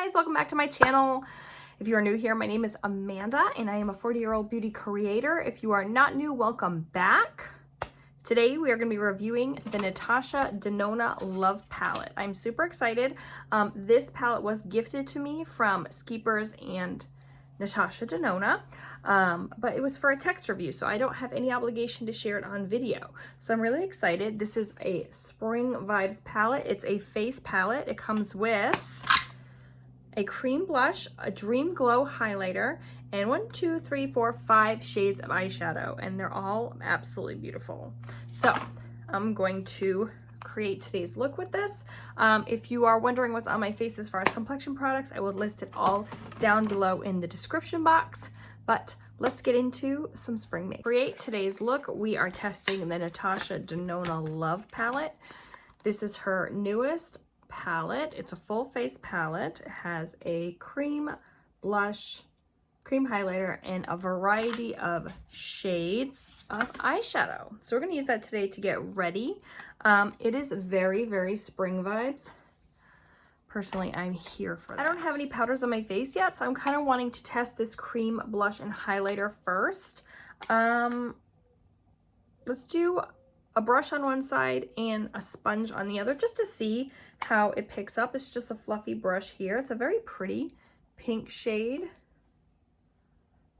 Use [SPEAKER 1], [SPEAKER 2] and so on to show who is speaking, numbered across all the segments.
[SPEAKER 1] guys, welcome back to my channel. If you are new here, my name is Amanda and I am a 40-year-old beauty creator. If you are not new, welcome back. Today we are going to be reviewing the Natasha Denona Love Palette. I'm super excited. This palette was gifted to me from Skeepers and Natasha Denona, but it was for a text review, so I don't have any obligation to share it on video. So I'm really excited. This is a Spring Vibes palette. It's a face palette. It comes with a cream blush, a Dream Glow highlighter, and 5 shades of eyeshadow, and they're all absolutely beautiful. So I'm going to create today's look with this. If you are wondering what's on my face as far as complexion products, I will list it all down below in the description box. But let's get into some spring makeup. To create today's look, we are testing the Natasha Denona Love Palette. This is her newest palette. It's a full face palette. It has a cream blush, cream highlighter, and a variety of shades of eyeshadow. So we're going to use that today to get ready. It is very, very spring vibes. Personally, I'm here for that. I don't have any powders on my face yet, so I'm kind of wanting to test this cream blush and highlighter first. Let's do a brush on one side and a sponge on the other just to see how it picks up. This is just a fluffy brush here. It's a very pretty pink shade.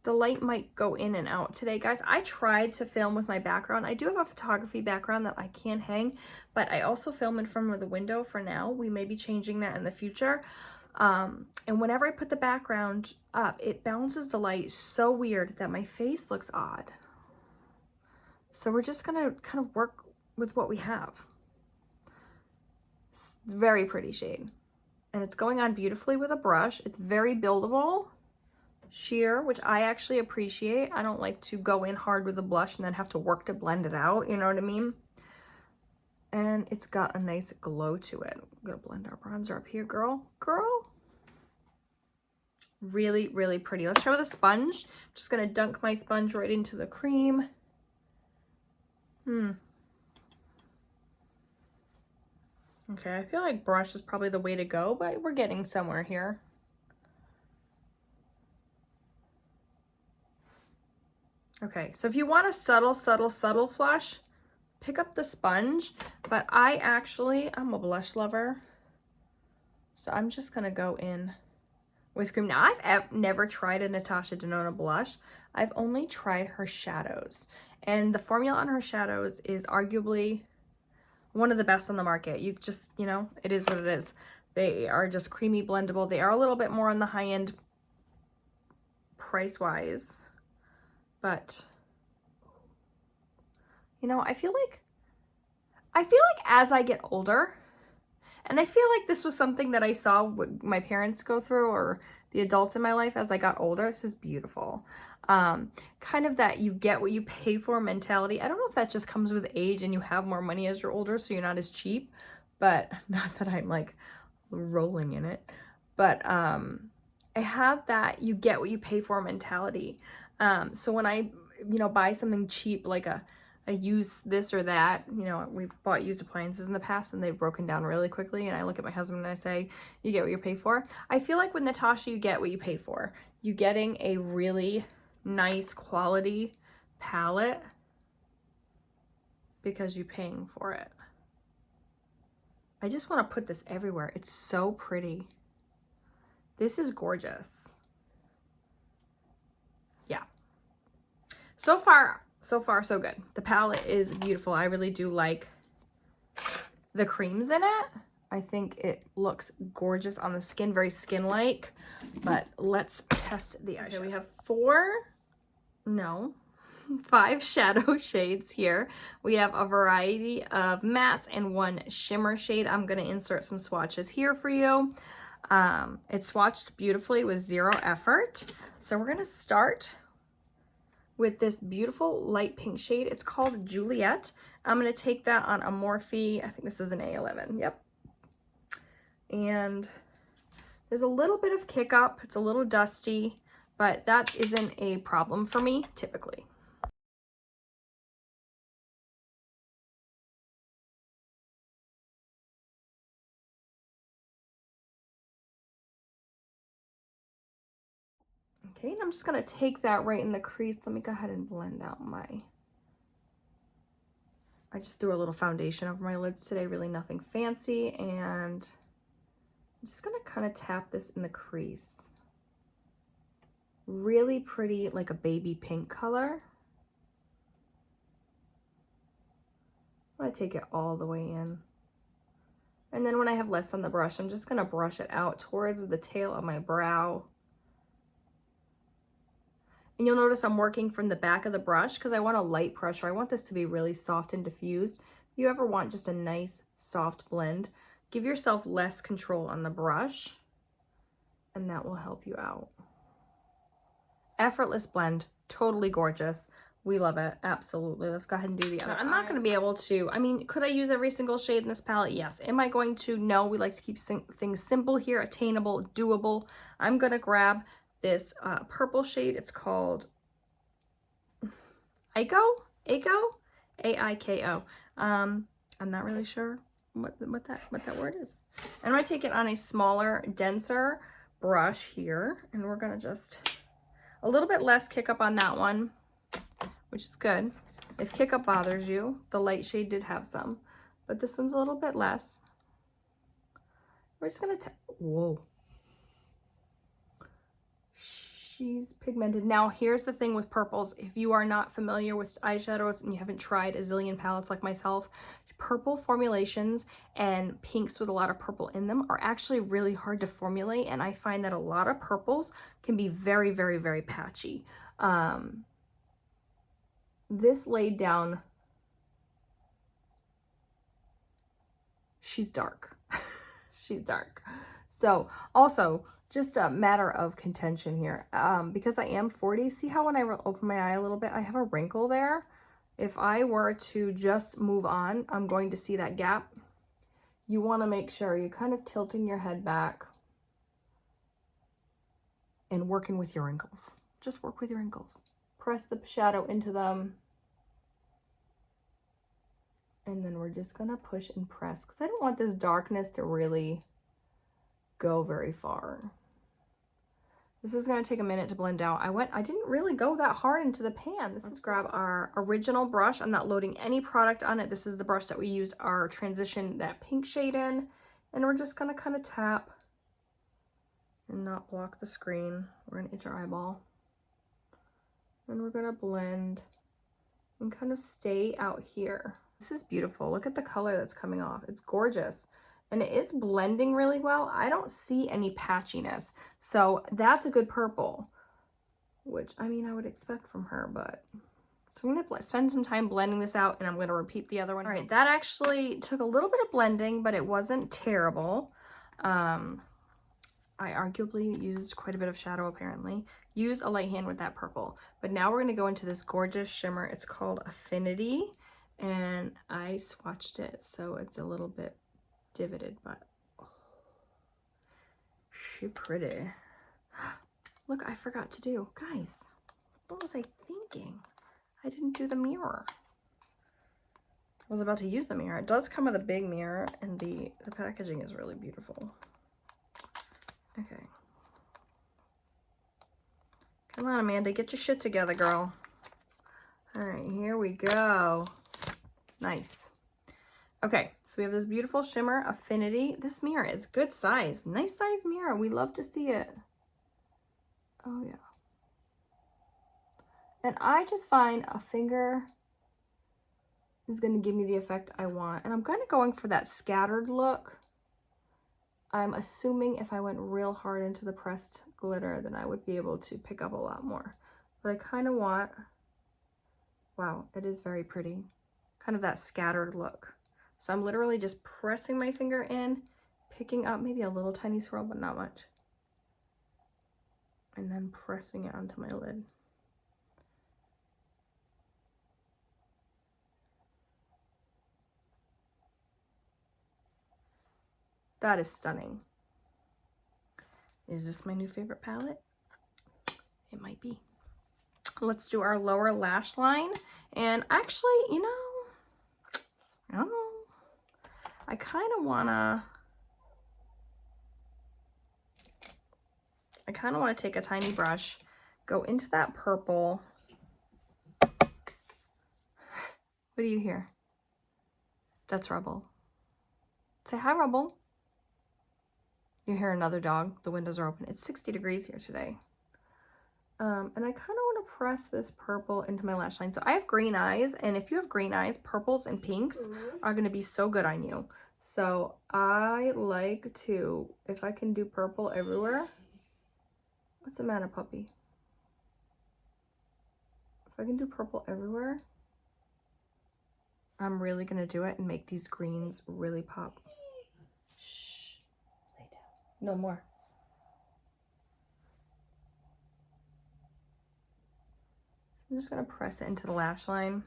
[SPEAKER 1] The light might go in and out today, guys. I tried to film with my background. I do have a photography background that I can hang, but I also film in front of the window for now. We may be changing that in the future. And whenever I put the background up, it balances the light so weird that my face looks odd. So we're just gonna kind of work with what we have. It's a very pretty shade. And it's going on beautifully with a brush. It's very buildable. Sheer, which I actually appreciate. I don't like to go in hard with a blush and then have to work to blend it out, you know what I mean? And it's got a nice glow to it. I'm gonna blend our bronzer up here, girl. Really, really pretty. Let's try with a sponge. I'm just gonna dunk my sponge right into the cream. Okay, I feel like brush is probably the way to go, but we're getting somewhere here. Okay, so if you want a subtle flush, pick up the sponge, but I'm a blush lover, so I'm just gonna go in with cream. Now, I've never tried a Natasha Denona blush. I've only tried her shadows, and the formula on her shadows is arguably one of the best on the market. You just, you know, it is what it is. They are just creamy blendable. They are a little bit more on the high end price-wise. But, you know, I feel like as I get older, and I feel like this was something that I saw my parents go through or the adults in my life as I got older. This is beautiful. Kind of that you get what you pay for mentality. I don't know if that just comes with age and you have more money as you're older, so you're not as cheap, but not that I'm like rolling in it. But I have that you get what you pay for mentality. So when I, you know, buy something cheap, like a use this or that, you know, we've bought used appliances in the past and they've broken down really quickly, and I look at my husband and I say, you get what you pay for. I feel like with Natasha, you get what you pay for. You're getting a really nice quality palette because you're paying for it. I just want to put this everywhere. It's so pretty. This is gorgeous. Yeah. So far, so good. The palette is beautiful. I really do like the creams in it. I think it looks gorgeous on the skin, very skin-like. But let's test the eyeshadow. Okay, we have 5 shadow shades here. We have a variety of mattes and 1 shimmer shade. I'm going to insert some swatches here for you. It swatched beautifully with 0 effort. So we're going to start with this beautiful light pink shade. It's called Juliet. I'm going to take that on a Morphe. I think this is an A11. Yep. And there's a little bit of kick up. It's a little dusty, but that isn't a problem for me typically. Okay, and I'm just gonna take that right in the crease. Let me go ahead and blend out I just threw a little foundation over my lids today, really nothing fancy, and I'm just gonna kind of tap this in the crease. Really pretty, like a baby pink color. I'm gonna take it all the way in. And then when I have less on the brush, I'm just gonna brush it out towards the tail of my brow. And you'll notice I'm working from the back of the brush because I want a light pressure. I want this to be really soft and diffused. If you ever want just a nice soft blend, give yourself less control on the brush and that will help you out. Effortless blend, totally gorgeous. We love it, absolutely. Let's go ahead and do the other. I'm not gonna be able to, I mean, could I use every single shade in this palette? Yes. Am I going to? No, we like to keep things simple here, attainable, doable. I'm gonna grab this purple shade. It's called Aiko, A-I-K-O. I'm not really sure what that word is. And I'm gonna take it on a smaller, denser brush here, and we're gonna just a little bit less kick up on that one, which is good. If kick up bothers you, the light shade did have some, but this one's a little bit less. We're just gonna whoa. She's pigmented. Now, here's the thing with purples. If you are not familiar with eyeshadows and you haven't tried a zillion palettes like myself, purple formulations and pinks with a lot of purple in them are actually really hard to formulate. And I find that a lot of purples can be very, very, very patchy. This laid down, she's dark. She's dark. So also, just a matter of contention here. Because I am 40, see how when I open my eye a little bit, I have a wrinkle there? If I were to just move on, I'm going to see that gap. You want to make sure you're kind of tilting your head back and working with your wrinkles. Just work with your wrinkles. Press the shadow into them. And then we're just going to push and press because I don't want this darkness to really go very far. This is going to take a minute to blend out. I didn't really go that hard into the pan. Let's grab our original brush. I'm not loading any product on it. This is the brush that we used our transition, that pink shade in. And we're just going to kind of tap and not block the screen. We're going to itch our eyeball. And we're going to blend and kind of stay out here. This is beautiful. Look at the color that's coming off. It's gorgeous. And it is blending really well. I don't see any patchiness. So that's a good purple, which I mean, I would expect from her, but so I'm gonna spend some time blending this out and I'm gonna repeat the other one. All right, that actually took a little bit of blending, but it wasn't terrible. I arguably used quite a bit of shadow apparently. Use a light hand with that purple. But now we're gonna go into this gorgeous shimmer. It's called Affinity, and I swatched it, so it's a little bit divoted, but oh, she pretty. Look, I forgot to do, guys, what was I thinking? I didn't do the mirror. I was about to use the mirror. It does come with a big mirror, and the packaging is really beautiful. Okay, come on, Amanda, get your shit together, girl. All right, here we go. Nice. Okay, so we have this beautiful shimmer, Affinity. This mirror is good size. Nice size mirror. We love to see it. Oh, yeah. And I just find a finger is going to give me the effect I want. And I'm kind of going for that scattered look. I'm assuming if I went real hard into the pressed glitter, then I would be able to pick up a lot more. But I kind of want, wow, it is very pretty. Kind of that scattered look. So I'm literally just pressing my finger in, picking up maybe a little tiny swirl, but not much. And then pressing it onto my lid. That is stunning. Is this my new favorite palette? It might be. Let's do our lower lash line. And actually, you know, I don't know. I kind of want to take a tiny brush go into that purple. What do you hear? That's Rebel. Say hi, Rebel. You hear another dog. The windows are open. It's 60 degrees here today. And I kind of want to press this purple into my lash line. So I have green eyes, and if you have green eyes, purples and pinks are going to be so good on you. So I like to, if I can do purple everywhere. What's the matter, puppy? If I can do purple everywhere, I'm really going to do it and make these greens really pop. Shh. Lay down. No more. I'm just going to press it into the lash line.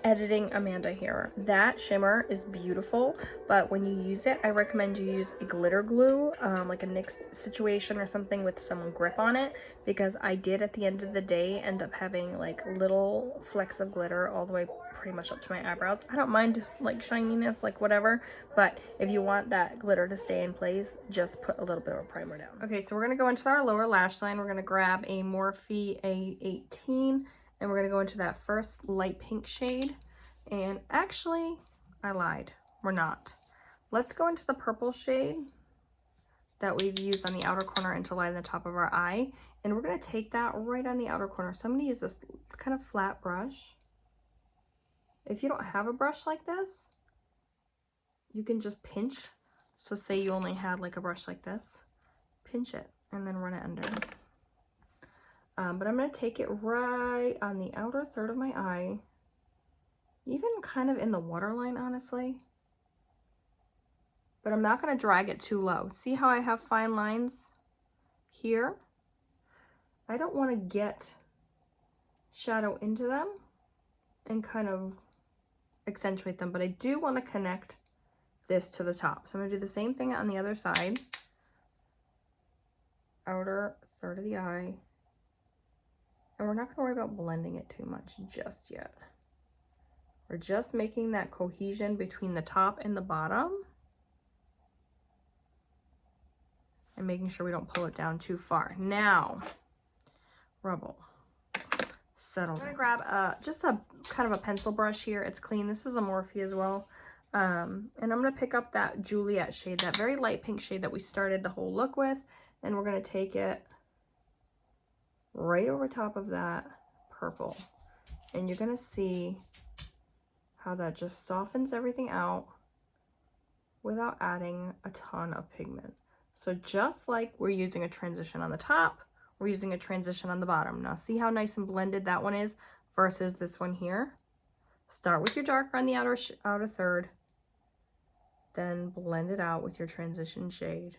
[SPEAKER 1] Editing Amanda here. That shimmer is beautiful, but when you use it, I recommend you use a glitter glue, like a NYX situation or something with some grip on it, because I did at the end of the day end up having like little flecks of glitter all the way pretty much up to my eyebrows. I don't mind just like shininess, like whatever, but if you want that glitter to stay in place, just put a little bit of a primer down. Okay, so we're gonna go into our lower lash line. We're gonna grab a Morphe A18, and we're gonna go into that first light pink shade. And actually, I lied. We're not. Let's go into the purple shade that we've used on the outer corner and to line the top of our eye. And we're gonna take that right on the outer corner. So I'm gonna use this kind of flat brush. If you don't have a brush like this, you can just pinch. So say you only had like a brush like this, pinch it and then run it under. But I'm going to take it right on the outer third of my eye, even kind of in the waterline, honestly. But I'm not going to drag it too low. See how I have fine lines here? I don't want to get shadow into them and kind of accentuate them, but I do want to connect this to the top. So I'm going to do the same thing on the other side. Outer third of the eye. And we're not going to worry about blending it too much just yet. We're just making that cohesion between the top and the bottom. And making sure we don't pull it down too far. Now, Rebel, settle down. I'm going to grab just a kind of a pencil brush here. It's clean. This is a Morphe as well. And I'm going to pick up that Juliet shade, that very light pink shade that we started the whole look with. And we're going to take it right over top of that purple, and you're gonna see how that just softens everything out without adding a ton of pigment. So just like we're using a transition on the top, we're using a transition on the bottom. Now see how nice and blended that one is versus this one here. Start with your darker on the outer third, then blend it out with your transition shade.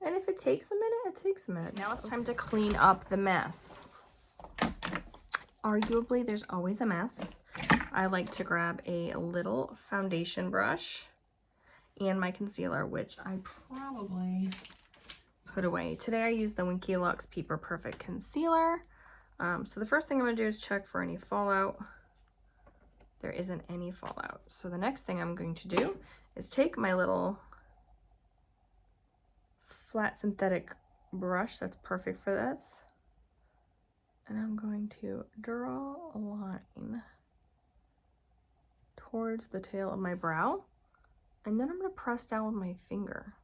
[SPEAKER 1] And if it takes a minute, it takes a minute. Now it's time to clean up the mess. Arguably, there's always a mess. I like to grab a little foundation brush and my concealer, which I probably put away. Today I used the Winky Lux Peeper Perfect Concealer. So the first thing I'm going to do is check for any fallout. There isn't any fallout. So the next thing I'm going to do is take my little flat synthetic brush that's perfect for this, and I'm going to draw a line towards the tail of my brow, and then I'm going to press down with my finger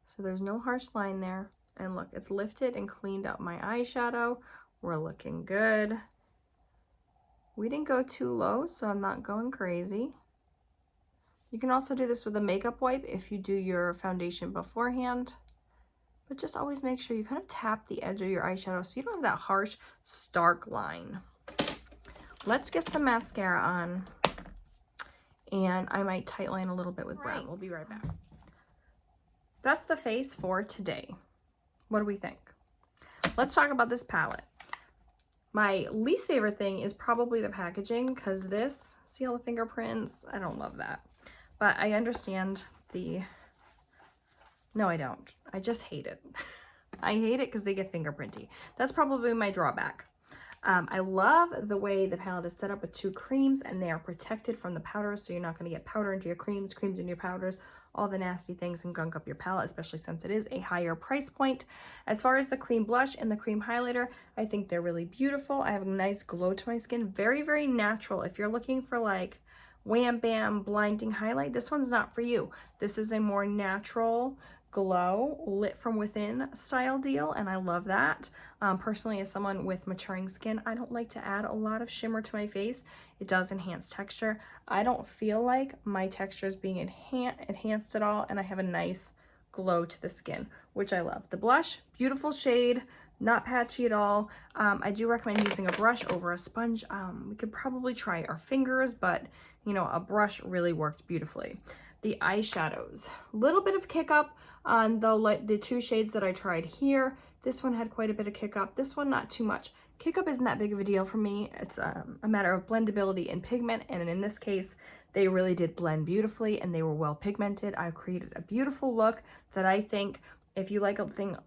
[SPEAKER 1] so there's no harsh line there. And look, it's lifted and cleaned up my eyeshadow. We're looking good. We didn't go too low, so I'm not going crazy. You can also do this with a makeup wipe if you do your foundation beforehand. But just always make sure you kind of tap the edge of your eyeshadow so you don't have that harsh, stark line. Let's get some mascara on. And I might tightline a little bit with brown. We'll be right back. That's the face for today. What do we think? Let's talk about this palette. My least favorite thing is probably the packaging, because this, see all the fingerprints? I don't love that. But I understand the, no I don't. I just hate it. I hate it because they get fingerprinty. That's probably my drawback. I love the way the palette is set up with two creams, and they are protected from the powders, so you're not going to get powder into your creams, creams into your powders, all the nasty things and gunk up your palette, especially since it is a higher price point. As far as the cream blush and the cream highlighter, I think they're really beautiful. I have a nice glow to my skin. Very, very natural. If you're looking for like wham bam blinding highlight, this one's not for you. This is a more natural glow, lit from within style deal, and I love that. Personally, as someone with maturing skin, I don't like to add a lot of shimmer to my face. It does enhance texture. I don't feel like my texture is being enhanced at all, and I have a nice glow to the skin, which I love. The blush, beautiful shade, not patchy at all. I do recommend using a brush over a sponge. We could probably try our fingers, but you know, a brush really worked beautifully. The eyeshadows, a little bit of kick up on the two shades that I tried here. This one had quite a bit of kick up. This one, not too much. Kick up isn't that big of a deal for me. It's a matter of blendability and pigment, and in this case, they really did blend beautifully and they were well pigmented. I created a beautiful look that I think if you like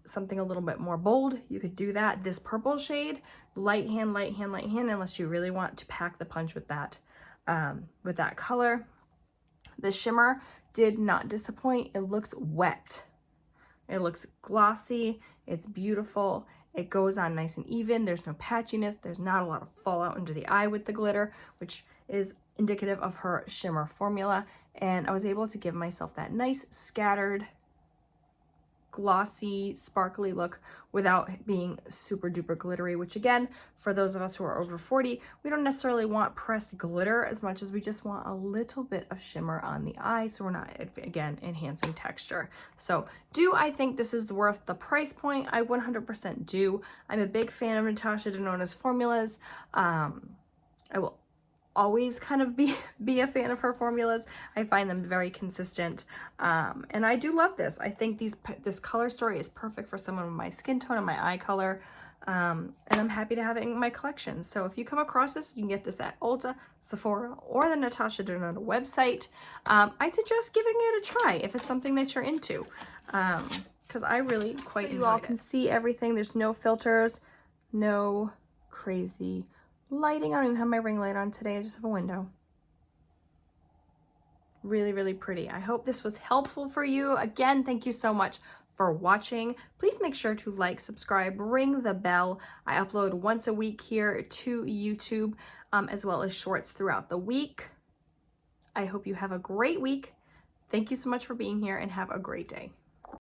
[SPEAKER 1] something a little bit more bold, you could do that. This purple shade, light hand, unless you really want to pack the punch with that color. The shimmer did not disappoint. It looks wet. It looks glossy. It's beautiful. It goes on nice and even. There's no patchiness. There's not a lot of fallout under the eye with the glitter, which is indicative of her shimmer formula. And I was able to give myself that nice scattered, glossy, sparkly look without being super duper glittery, which again, for those of us who are over 40, we don't necessarily want pressed glitter as much as we just want a little bit of shimmer on the eye, so we're not, again, enhancing texture. So do I think this is worth the price point? I 100% do. I'm a big fan of Natasha Denona's formulas. I will always kind of be a fan of her formulas. I find them very consistent, and I do love this. I think this color story is perfect for someone with my skin tone and my eye color, and I'm happy to have it in my collection. So if you come across this, you can get this at Ulta, Sephora, or the Natasha Denona website. I suggest giving it a try if it's something that you're into, because I really quite enjoy it. You all can see everything. There's no filters, no crazy lighting. I don't even have my ring light on today. I just have a window. Really, really pretty. I hope this was helpful for you. Again, thank you so much for watching. Please make sure to like, subscribe, ring the bell. I upload once a week here to YouTube, as well as shorts throughout the week. I hope you have a great week. Thank you so much for being here and have a great day.